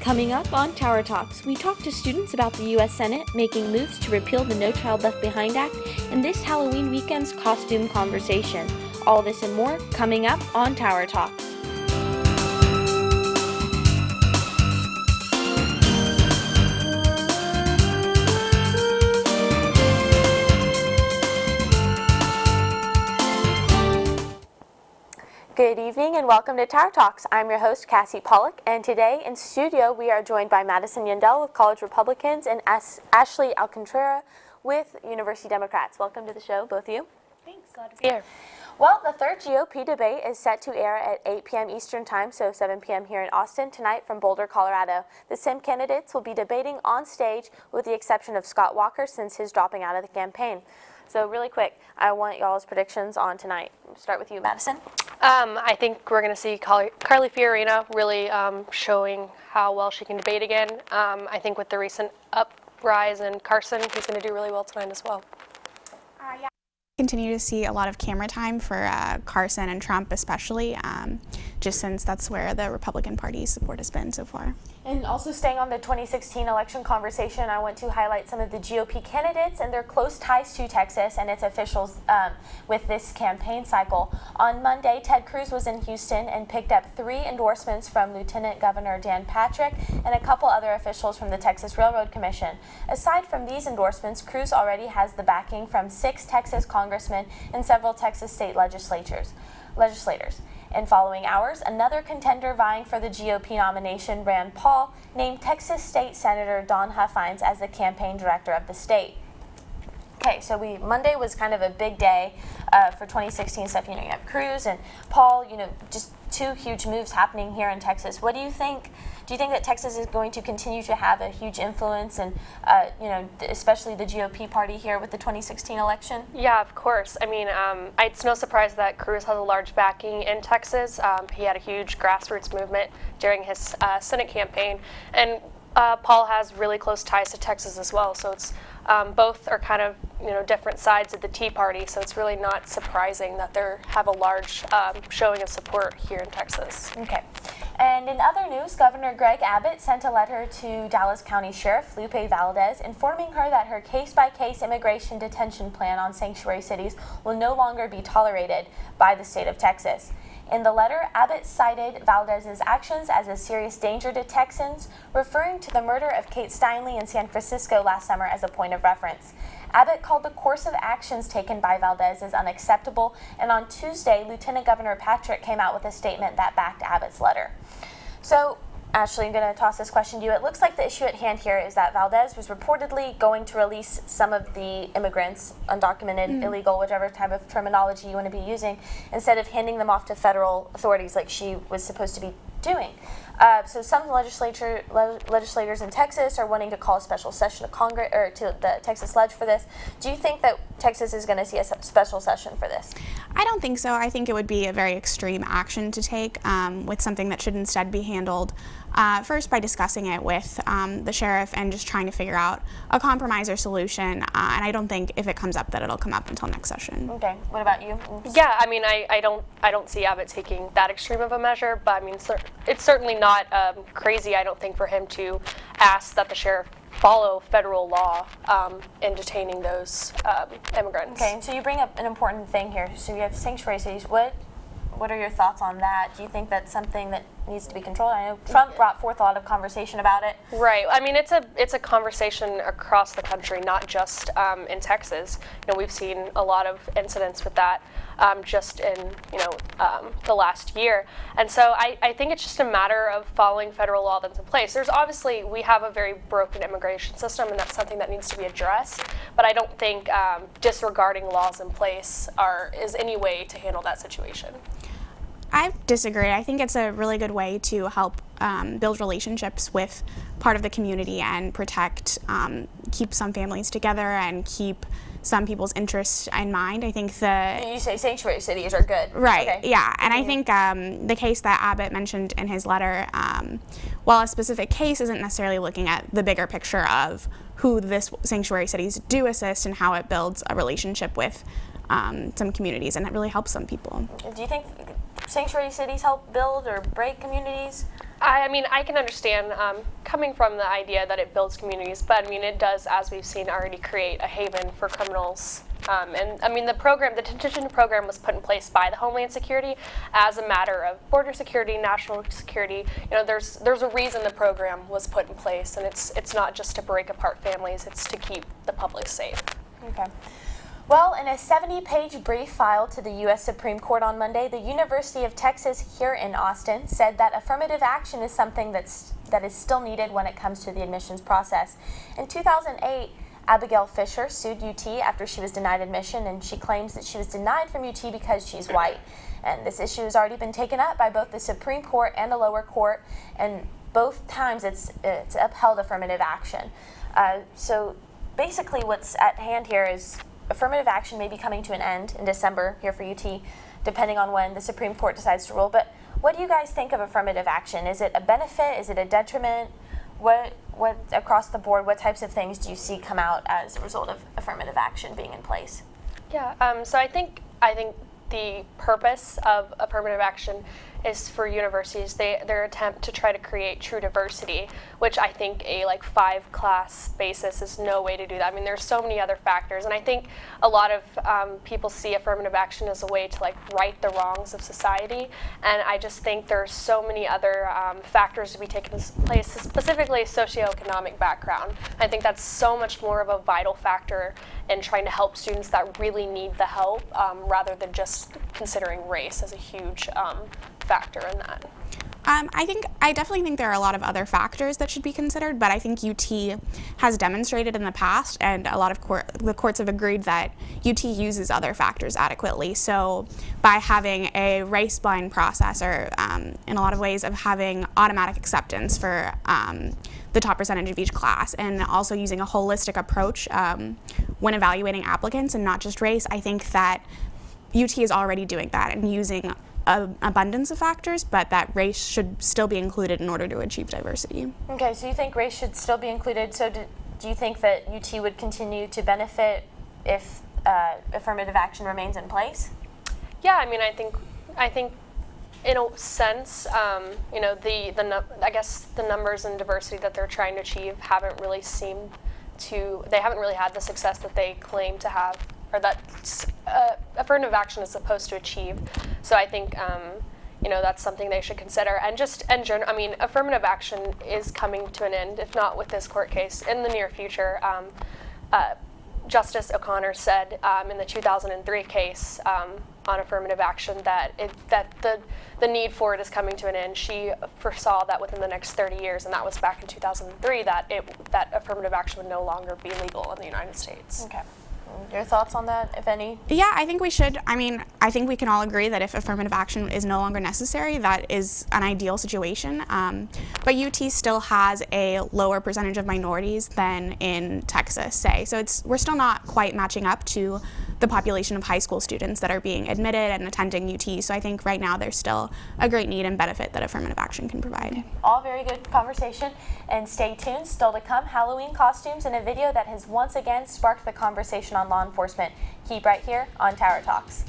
Coming up on Tower Talks, we talk to students about the U.S. Senate making moves to repeal the No Child Left Behind Act and this Halloween weekend's costume conversation. All this and more coming up on Tower Talks. Good evening and welcome to Tower Talks. I'm your host, Cassie Pollock, and today in studio we are joined by Madison Yandel with College Republicans and Ashley Alcantara with University Democrats. Welcome to the show, both of you. Thanks, glad to be here. Well, the third GOP debate is set to air at 8 p.m. Eastern Time, so 7 p.m. here in Austin tonight from Boulder, Colorado. The same candidates will be debating on stage with the exception of Scott Walker since his dropping out of the campaign. So really quick, I want y'all's predictions on tonight. We'll start with you, Madison. I think we're going to see Carly Fiorina really showing how well she can debate again. I think with the recent uprise in Carson, he's going to do really well tonight as well. Continue to see a lot of camera time for Carson and Trump especially, just since that's where the Republican Party's support has been so far. And also staying on the 2016 election conversation, I want to highlight some of the GOP candidates and their close ties to Texas and its officials with this campaign cycle. On Monday, Ted Cruz was in Houston and picked up 3 endorsements from Lieutenant Governor Dan Patrick and a couple other officials from the Texas Railroad Commission. Aside from these endorsements, Cruz already has the backing from 6 Texas congressmen and several Texas state legislators. In following hours, another contender vying for the GOP nomination, Rand Paul, named Texas State Senator Dawn Huffines as the campaign director of the state. Okay, so Monday was kind of a big day for 2016 stuff. You have Cruz and Paul, just 2 huge moves happening here in Texas. What do you think? Do you think that Texas is going to continue to have a huge influence and, especially the GOP party here with the 2016 election? Yeah, of course. I mean, it's no surprise that Cruz has a large backing in Texas. He had a huge grassroots movement during his Senate campaign. And Paul has really close ties to Texas as well. So it's both are kind of different sides of the Tea Party. So it's really not surprising that they have a large showing of support here in Texas. Okay. And in other news, Governor Greg Abbott sent a letter to Dallas County Sheriff Lupe Valdez informing her that her case-by-case immigration detention plan on sanctuary cities will no longer be tolerated by the state of Texas. In the letter, Abbott cited Valdez's actions as a serious danger to Texans, referring to the murder of Kate Steinle in San Francisco last summer as a point of reference. Abbott called the course of actions taken by Valdez as unacceptable, and on Tuesday, Lieutenant Governor Patrick came out with a statement that backed Abbott's letter. So, Ashley, I'm going to toss this question to you. It looks like the issue at hand here is that Valdez was reportedly going to release some of the immigrants, undocumented, illegal, whichever type of terminology you want to be using, instead of handing them off to federal authorities like she was supposed to be doing. So some legislators in Texas are wanting to call a special session of Congress or to the Texas Ledge for this. Do you think that Texas is going to see a special session for this? I don't think so. I think it would be a very extreme action to take with something that should instead be handled first by discussing it with the sheriff and just trying to figure out a compromise or solution. And I don't think if it comes up that it'll come up until next session. Okay. What about you? Yeah, I mean, I don't see Abbott taking that extreme of a measure, but I mean, it's certainly not crazy, I don't think, for him to ask that the sheriff follow federal law in detaining those immigrants. Okay, so you bring up an important thing here. So you have sanctuary cities. What are your thoughts on that? Do you think that's something that needs to be controlled? I know Trump brought forth a lot of conversation about it. Right. I mean, it's a conversation across the country, not just in Texas. We've seen a lot of incidents with that just in the last year, and so I think it's just a matter of following federal law that's in place. We have a very broken immigration system, and that's something that needs to be addressed. But I don't think disregarding laws in place is any way to handle that situation. I disagree. I think it's a really good way to help build relationships with part of the community and protect, keep some families together and keep some people's interests in mind. I think You say sanctuary cities are good. Right, okay. Yeah. And I think the case that Abbott mentioned in his letter, while a specific case isn't necessarily looking at the bigger picture of who this sanctuary cities do assist and how it builds a relationship with some communities, and it really helps some people. Do you think sanctuary cities help build or break communities? I mean, I can understand coming from the idea that it builds communities, but I mean, it does, as we've seen, already create a haven for criminals. And I mean, the detention program was put in place by the Homeland Security as a matter of border security, national security. You know, there's a reason the program was put in place, and it's not just to break apart families, it's to keep the public safe. Okay. Well, in a 70-page brief filed to the U.S. Supreme Court on Monday, the University of Texas here in Austin said that affirmative action is something that is still needed when it comes to the admissions process. In 2008, Abigail Fisher sued UT after she was denied admission, and she claims that she was denied from UT because she's white. And this issue has already been taken up by both the Supreme Court and the lower court, and both times it's upheld affirmative action. So basically what's at hand here is affirmative action may be coming to an end in December here for UT, depending on when the Supreme Court decides to rule. But what do you guys think of affirmative action? Is it a benefit? Is it a detriment? What across the board, what types of things do you see come out as a result of affirmative action being in place? Yeah, so I think the purpose of affirmative action is for universities, their attempt to try to create true diversity, which I think a 5-class basis is no way to do that. I mean, there's so many other factors, and I think a lot of people see affirmative action as a way to right the wrongs of society, and I just think there's so many other factors to be taken into place, specifically socioeconomic background. I think that's so much more of a vital factor in trying to help students that really need the help, rather than just considering race as a huge factor in that. I definitely think there are a lot of other factors that should be considered, but I think UT has demonstrated in the past, and a lot of the courts have agreed that UT uses other factors adequately. So by having a race-blind process, or in a lot of ways of having automatic acceptance for the top percentage of each class, and also using a holistic approach when evaluating applicants and not just race, I think that UT is already doing that and using an abundance of factors, but that race should still be included in order to achieve diversity. Okay, so you think race should still be included. So do you think that UT would continue to benefit if affirmative action remains in place? Yeah, I mean, I think in a sense, you know, I guess the numbers and diversity that they're trying to achieve haven't really had the success that they claim to have, or that affirmative action is supposed to achieve. So I think, you know, that's something they should consider. And just in general, I mean, affirmative action is coming to an end, if not with this court case, in the near future. Justice O'Connor said in the 2003 case on affirmative action that the need for it is coming to an end. She foresaw that within the next 30 years, and that was back in 2003, that affirmative action would no longer be legal in the United States. Okay. Your thoughts on that, if any? Yeah, I think we should. I mean, I think we can all agree that if affirmative action is no longer necessary, that is an ideal situation. But UT still has a lower percentage of minorities than in Texas, say. So we're still not quite matching up to the population of high school students that are being admitted and attending UT. So I think right now there's still a great need and benefit that affirmative action can provide. All very good conversation. And stay tuned, still to come, Halloween costumes and a video that has once again sparked the conversation on law enforcement. Keep right here on Tower Talks.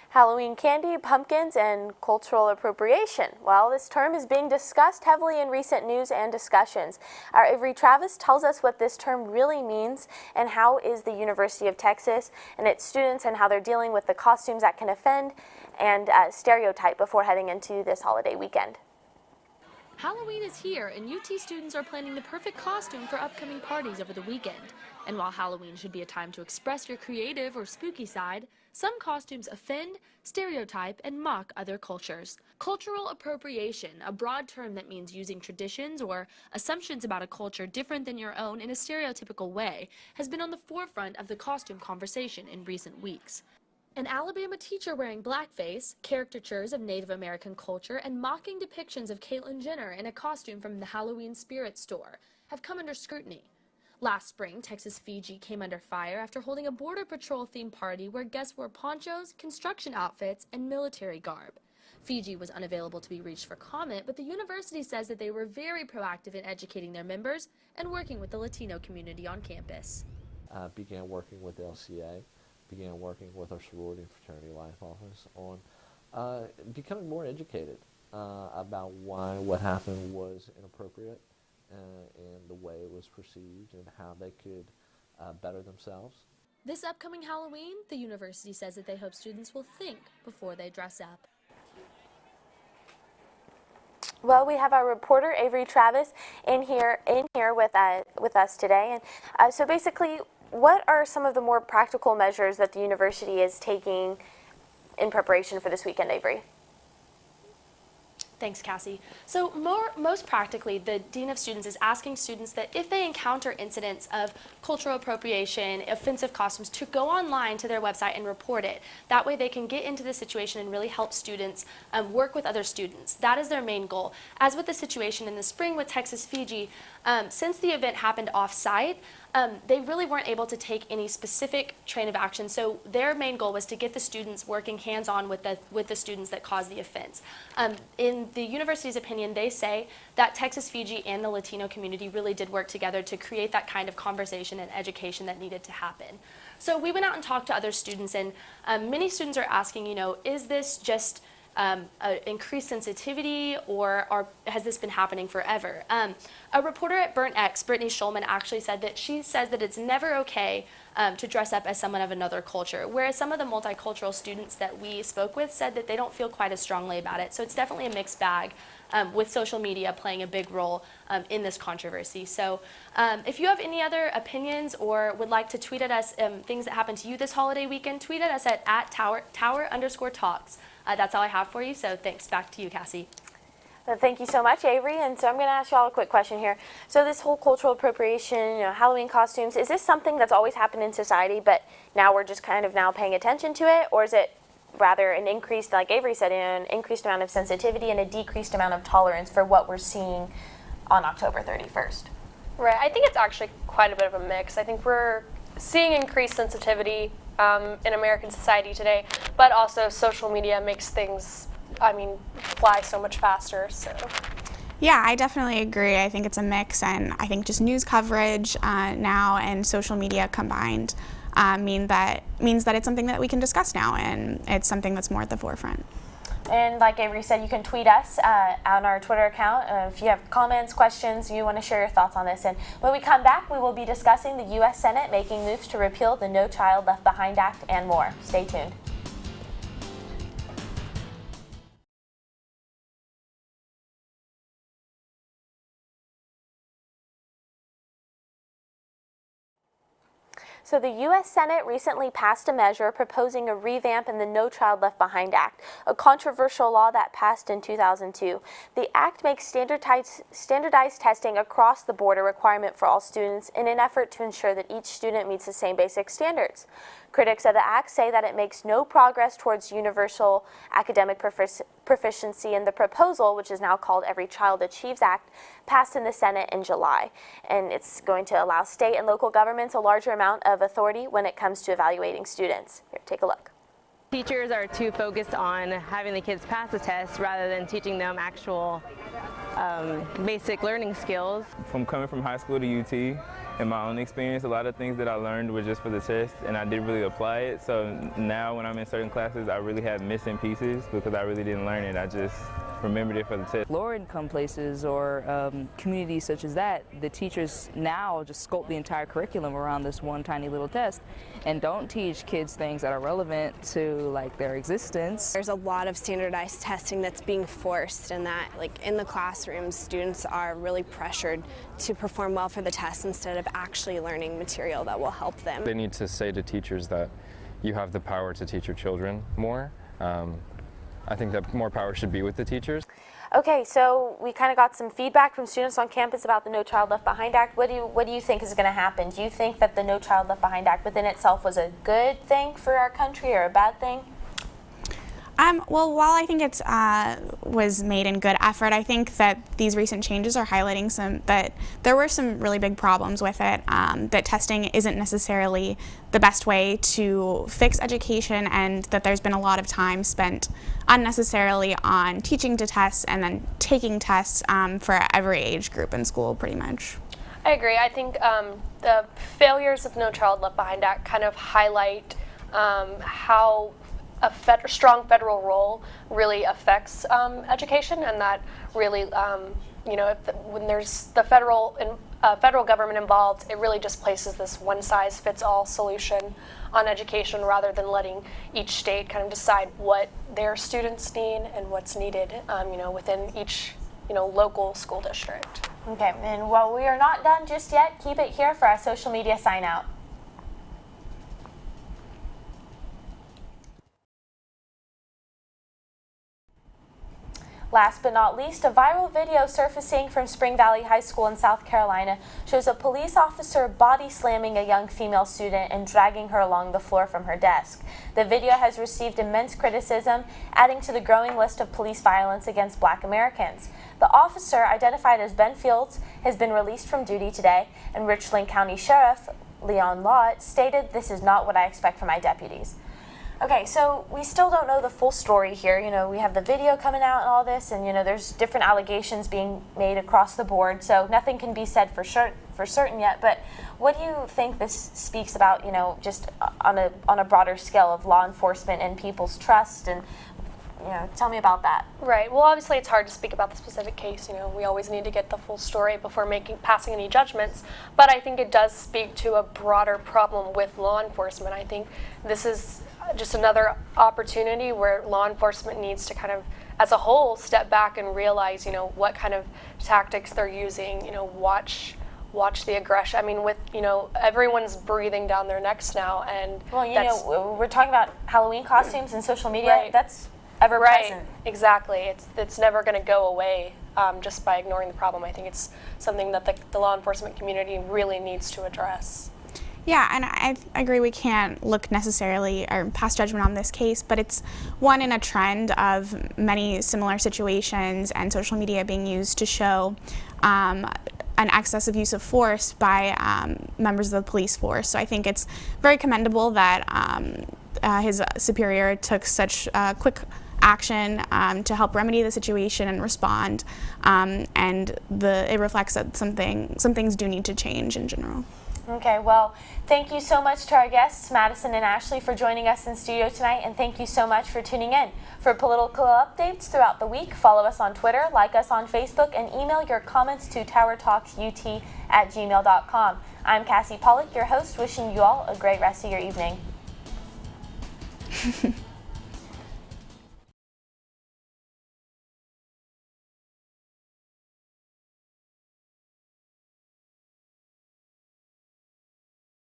Halloween candy, pumpkins, and cultural appropriation. Well, this term is being discussed heavily in recent news and discussions. Our Avery Travis tells us what this term really means and how is the University of Texas and its students and how they're dealing with the costumes that can offend and stereotype before heading into this holiday weekend. Halloween is here, and UT students are planning the perfect costume for upcoming parties over the weekend. And while Halloween should be a time to express your creative or spooky side, some costumes offend, stereotype, and mock other cultures. Cultural appropriation, a broad term that means using traditions or assumptions about a culture different than your own in a stereotypical way, has been on the forefront of the costume conversation in recent weeks. An Alabama teacher wearing blackface, caricatures of Native American culture, and mocking depictions of Caitlyn Jenner in a costume from the Halloween Spirit store have come under scrutiny. Last spring, Texas Fiji came under fire after holding a Border Patrol-themed party where guests wore ponchos, construction outfits, and military garb. Fiji was unavailable to be reached for comment, but the university says that they were very proactive in educating their members and working with the Latino community on campus. Began working with the LCA, began working with our sorority and fraternity life office on becoming more educated about why what happened was inappropriate and the way it was perceived and how they could better themselves. This upcoming Halloween, the university says that they hope students will think before they dress up. Well, we have our reporter Avery Travis in here with us today, and so basically, what are some of the more practical measures that the university is taking in preparation for this weekend, Avery? Thanks, Cassie. So most practically, the Dean of Students is asking students that if they encounter incidents of cultural appropriation, offensive costumes, to go online to their website and report it. That way they can get into the situation and really help students work with other students. That is their main goal. As with the situation in the spring with Texas Fiji, since the event happened off-site, they really weren't able to take any specific train of action. So their main goal was to get the students working hands-on with the students that caused the offense. In the university's opinion, they say that Texas Fiji and the Latino community really did work together to create that kind of conversation and education that needed to happen. So we went out and talked to other students, and many students are asking, is this just increased sensitivity, or has this been happening forever? A reporter at Burnt X, Brittany Schulman, actually said that she says that it's never okay to dress up as someone of another culture, whereas some of the multicultural students that we spoke with said that they don't feel quite as strongly about it. So it's definitely a mixed bag, with social media playing a big role in this controversy. So if you have any other opinions or would like to tweet at us things that happened to you this holiday weekend, tweet at us at tower_talks. That's all I have for you, so thanks. Back to you, Cassie. Well, thank you so much, Avery. And so I'm going to ask you all a quick question here. So this whole cultural appropriation, Halloween costumes, is this something that's always happened in society, but now we're just kind of now paying attention to it? Or is it rather an increased, like Avery said, an increased amount of sensitivity and a decreased amount of tolerance for what we're seeing on October 31st? Right, I think it's actually quite a bit of a mix. I think we're seeing increased sensitivity in American society today, but also social media makes things, fly so much faster. So. Yeah, I definitely agree. I think it's a mix, and I think just news coverage now and social media combined means that it's something that we can discuss now, and it's something that's more at the forefront. And like Avery said, you can tweet us on our Twitter account if you have comments, questions, you want to share your thoughts on this. And when we come back, we will be discussing the U.S. Senate making moves to repeal the No Child Left Behind Act and more. Stay tuned. So the U.S. Senate recently passed a measure proposing a revamp in the No Child Left Behind Act, a controversial law that passed in 2002. The act makes standardized testing across the board a requirement for all students in an effort to ensure that each student meets the same basic standards. Critics of the act say that it makes no progress towards universal academic proficiency, and the proposal, which is now called Every Child Achieves Act, passed in the Senate in July. And it's going to allow state and local governments a larger amount of authority when it comes to evaluating students. Here, take a look. Teachers are too focused on having the kids pass the test rather than teaching them actual basic learning skills. Coming from high school to UT, in my own experience, a lot of things that I learned were just for the test, and I didn't really apply it. So now when I'm in certain classes, I really have missing pieces because I really didn't learn it. I just remembered it for the test. Lower income places or communities such as that, the teachers now just sculpt the entire curriculum around this one tiny little test and don't teach kids things that are relevant to their existence. There's a lot of standardized testing that's being forced, and that in the classrooms students are really pressured to perform well for the test instead of actually learning material that will help them. They need to say to teachers that you have the power to teach your children more. I think that more power should be with the teachers. Okay, so we kind of got some feedback from students on campus about the No Child Left Behind Act. What do you think is going to happen? Do you think that the No Child Left Behind Act within itself was a good thing for our country or a bad thing? Well, while I think it's was made in good effort, I think that these recent changes are highlighting that there were some really big problems with it, that testing isn't necessarily the best way to fix education, and that there's been a lot of time spent unnecessarily on teaching to test and then taking tests for every age group in school, pretty much. I agree. I think the failures of No Child Left Behind Act kind of highlight how a strong federal role really affects education, and that really, when there's the federal government involved, it really just places this one-size-fits-all solution on education rather than letting each state kind of decide what their students need and what's needed, within each, local school district. Okay, and while we are not done just yet, keep it here for our social media sign out. Last but not least, a viral video surfacing from Spring Valley High School in South Carolina shows a police officer body slamming a young female student and dragging her along the floor from her desk. The video has received immense criticism, adding to the growing list of police violence against Black Americans. The officer, identified as Ben Fields, has been released from duty today, and Richland County Sheriff Leon Lott stated, "This is not what I expect from my deputies." Okay, so we still don't know the full story here. We have the video coming out and all this, and there's different allegations being made across the board, so nothing can be said for certain yet. But what do you think this speaks about, just on a broader scale of law enforcement and people's trust? And tell me about that. Right. Well, obviously it's hard to speak about the specific case. We always need to get the full story before passing any judgments. But I think it does speak to a broader problem with law enforcement. I think this is just another opportunity where law enforcement needs to kind of, as a whole, step back and realize, what kind of tactics they're using. Watch the aggression. I mean, with everyone's breathing down their necks now, and we're talking about Halloween costumes and social media. Right. That's ever present. Right, exactly. It's never going to go away just by ignoring the problem. I think it's something that the law enforcement community really needs to address. Yeah, and I agree we can't look necessarily or pass judgment on this case, but it's one in a trend of many similar situations and social media being used to show an excessive use of force by members of the police force. So I think it's very commendable that his superior took such quick action to help remedy the situation and respond, and it reflects that some things do need to change in general. Okay, well, thank you so much to our guests, Madison and Ashley, for joining us in studio tonight, and thank you so much for tuning in. For political updates throughout the week, follow us on Twitter, like us on Facebook, and email your comments to towertalksut@gmail.com. I'm Cassie Pollock, your host, wishing you all a great rest of your evening.